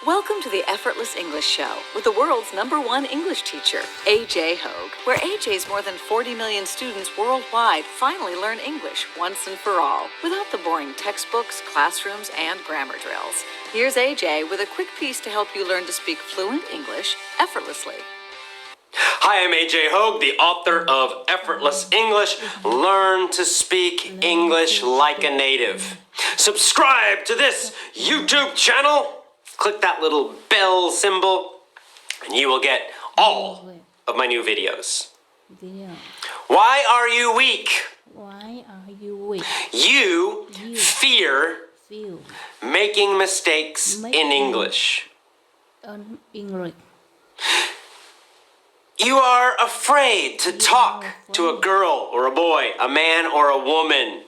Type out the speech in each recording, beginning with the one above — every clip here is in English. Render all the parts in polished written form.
Welcome to the Effortless English Show with the world's #1 English teacher, AJ Hogue, where AJ's more than 40 million students worldwide finally learn English once and for all, without the boring textbooks, classrooms, and grammar drills. Here's AJ with a quick piece to help you learn to speak fluent English effortlessly. Hi, I'm AJ Hogue, the author of Effortless English. Learn to speak English like a native. Subscribe to this YouTube channel. Click that little bell symbol, and you will get all of my new videos. Why are you weak? Why are you weak? You fear making mistakes in English. English. You are afraid to talk to a girl or a boy, a man or a woman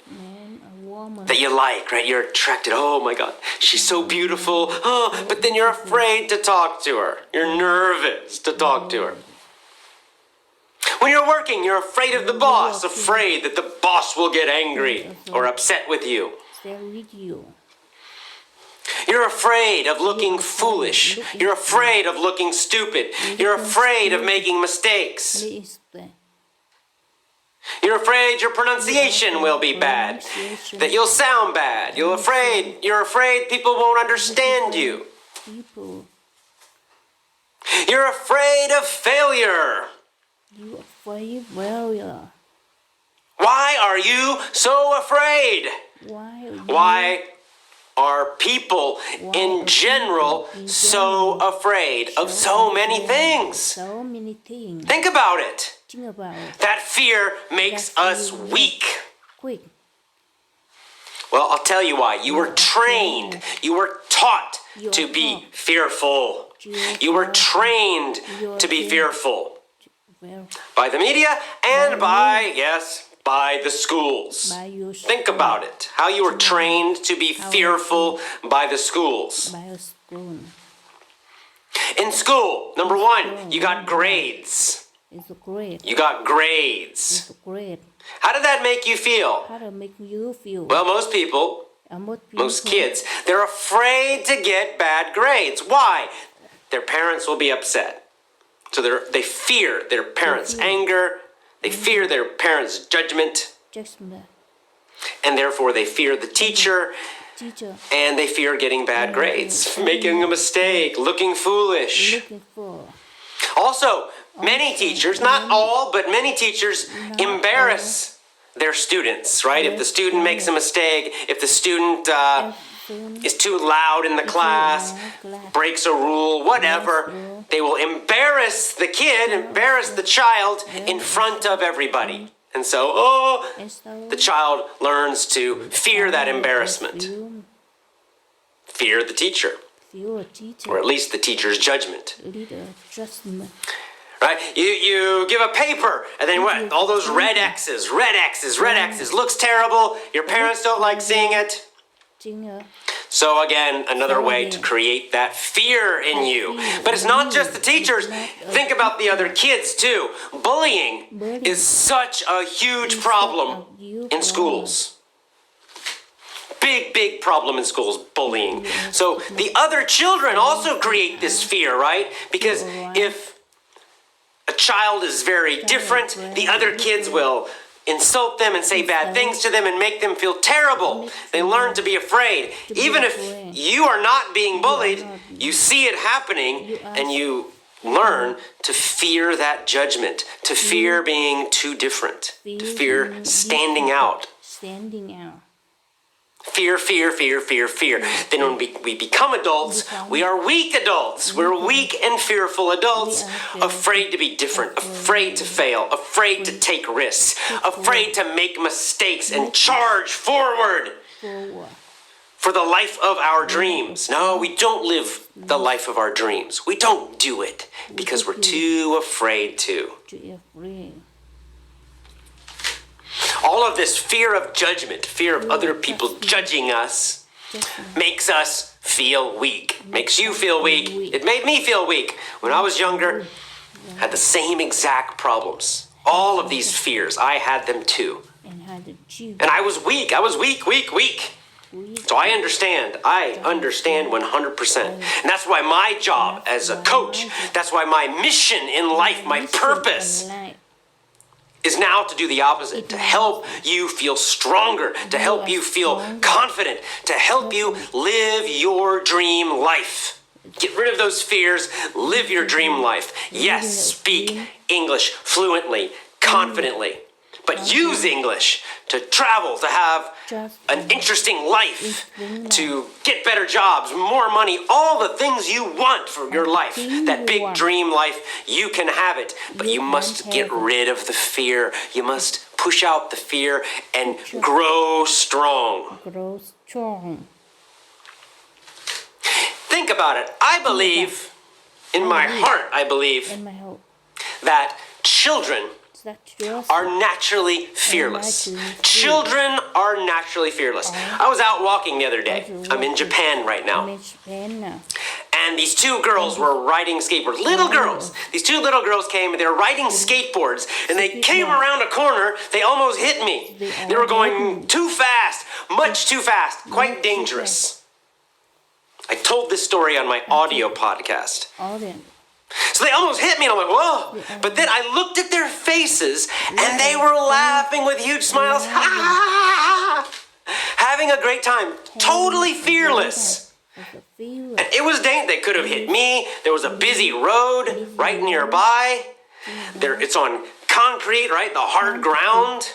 that you like, right? You're attracted. Oh my God, she's so beautiful. Oh, but then you're afraid to talk to her. You're nervous to talk to her. When you're working, you're afraid of the boss, afraid that the boss will get angry or upset with you. You're afraid of looking foolish. You're afraid of looking stupid. You're afraid of making mistakes. You're afraid your pronunciation will be bad, that you'll sound bad. You're afraid people won't understand you. You're afraid of failure. Why are you so afraid? Why are people in general so afraid of so many things? Think about it. That fear makes us weak. Well, I'll tell you why. You were trained. You were taught to be fearful. You were trained to be fearful by the media and by the schools. Think about it. How you were trained to be fearful by the schools. In school, number one, you got grades. You got grades. How did that make you feel? Well, most people, most kids, they're afraid to get bad grades. Why? Their parents will be upset. So they fear their parents' anger. They fear their parents' judgment. And therefore they fear the teacher. And they fear getting bad grades, making a mistake, looking foolish. Also, many teachers, not all, but many teachers embarrass their students, right? If the student makes a mistake, if the student is too loud in the class, breaks a rule, whatever, they will embarrass the kid, embarrass the child in front of everybody. And so, the child learns to fear that embarrassment. Fear the teacher. Or at least the teacher's judgment. Right? You give a paper, and then what? All those red X's. Looks terrible. Your parents don't like seeing it. So again, another way to create that fear in you. But it's not just the teachers. Think about the other kids too. Bullying is such a huge problem in schools. Big problem in schools, bullying. So the other children also create this fear, right? Because if a child is very different, the other kids will insult them and say bad things to them and make them feel terrible. They learn to be afraid. Even if you are not being bullied, you see it happening and you learn to fear that judgment, to fear being too different, to fear standing out. Fear. Then when we become adults, we are weak adults. We're weak and fearful adults, afraid to be different, afraid to fail, afraid to take risks, afraid to make mistakes and charge forward for the life of our dreams. No, we don't live the life of our dreams. We don't do it because we're too afraid to. All of this fear of judgment, fear of other people judging us, makes us feel weak, makes you feel weak. It made me feel weak. When I was younger, I had the same exact problems. All of these fears, I had them too. And I was weak. So I understand 100%. And that's why my job as a coach, that's why my mission in life, my purpose is now to do the opposite, to help you feel stronger, to help you feel confident, to help you live your dream life. Get rid of those fears, live your dream life. Yes, speak English fluently, confidently, but use English to travel, to have an interesting life, to get better jobs, more money, all the things you want for your life. That big dream life, you can have it, but you must get rid of the fear. You must push out the fear and grow strong. Grow strong. Think about it. I believe, in my heart, I believe In my hope that children that just are naturally fearless. Children are naturally fearless. I was out walking the other day. I'm in Japan right now. in Japan now. And these two girls were riding skateboards. Little girls. These two little girls came and they were riding skateboards. And they came around a corner. They almost hit me. They were going too fast. Much too fast. Quite dangerous. I told this story on my audio podcast. Audience. So they almost hit me and I'm like, whoa. But then I looked at their faces and they were laughing with huge smiles. Having a great time. Totally fearless. And it was dangerous. They could have hit me. There was a busy road right nearby. It's on concrete, right? The hard ground.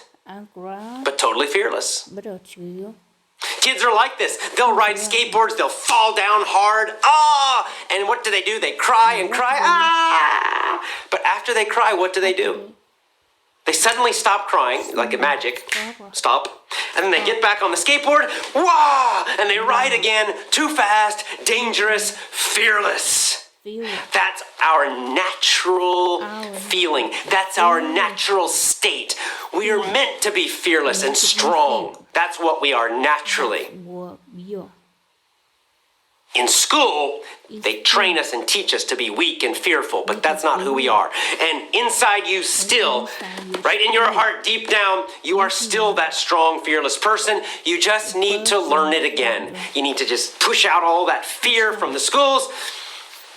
But totally fearless. Bắt đầu chịu. Kids are like this. They'll ride skateboards. They'll fall down hard. Ah! And what do? They cry and cry. Ah! But after they cry, what do? They suddenly stop crying, like a magic. Stop. And then they get back on the skateboard. Wah! And they ride again. Too fast, dangerous, fearless. That's our natural feeling. That's our natural state. We are meant to be fearless and strong. That's what we are naturally. In school, they train us and teach us to be weak and fearful, but that's not who we are. And inside you still, right in your heart, deep down, you are still that strong, fearless person. You just need to learn it again. You need to just push out all that fear from the schools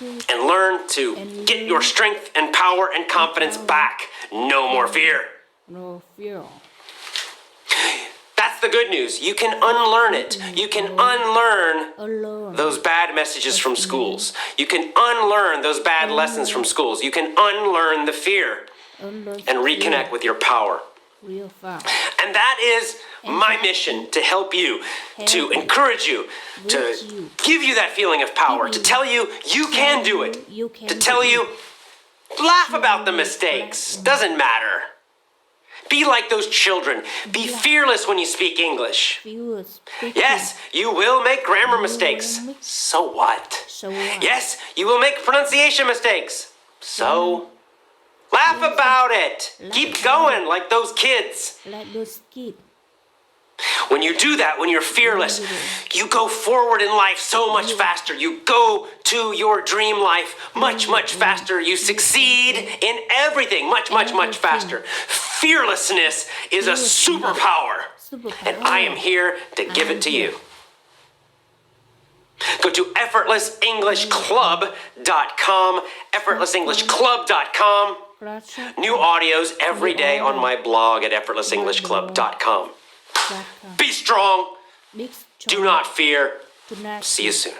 and learn to get your strength and power and confidence back. No more fear. No fear. That's the good news. You can unlearn it. You can unlearn those bad messages from schools. You can unlearn those bad lessons from schools. You can unlearn the fear and reconnect with your power. And that is my mission, to help you, to encourage you, to give you that feeling of power, to tell you you can do it, to tell you laugh about the mistakes, doesn't matter. Be like those children. Be fearless when you speak English. Yes, you will make grammar mistakes. So what? Yes, you will make pronunciation mistakes. So laugh about it. Keep going like those kids. When you do that, when you're fearless, you go forward in life so much faster. You go to your dream life much, much faster. You succeed in everything much, much, much faster. Fearlessness is a superpower, and I am here to give it to you. Go to effortlessenglishclub.com, effortlessenglishclub.com. New audios every day on my blog at effortlessenglishclub.com. Be strong. Do not fear. See you soon.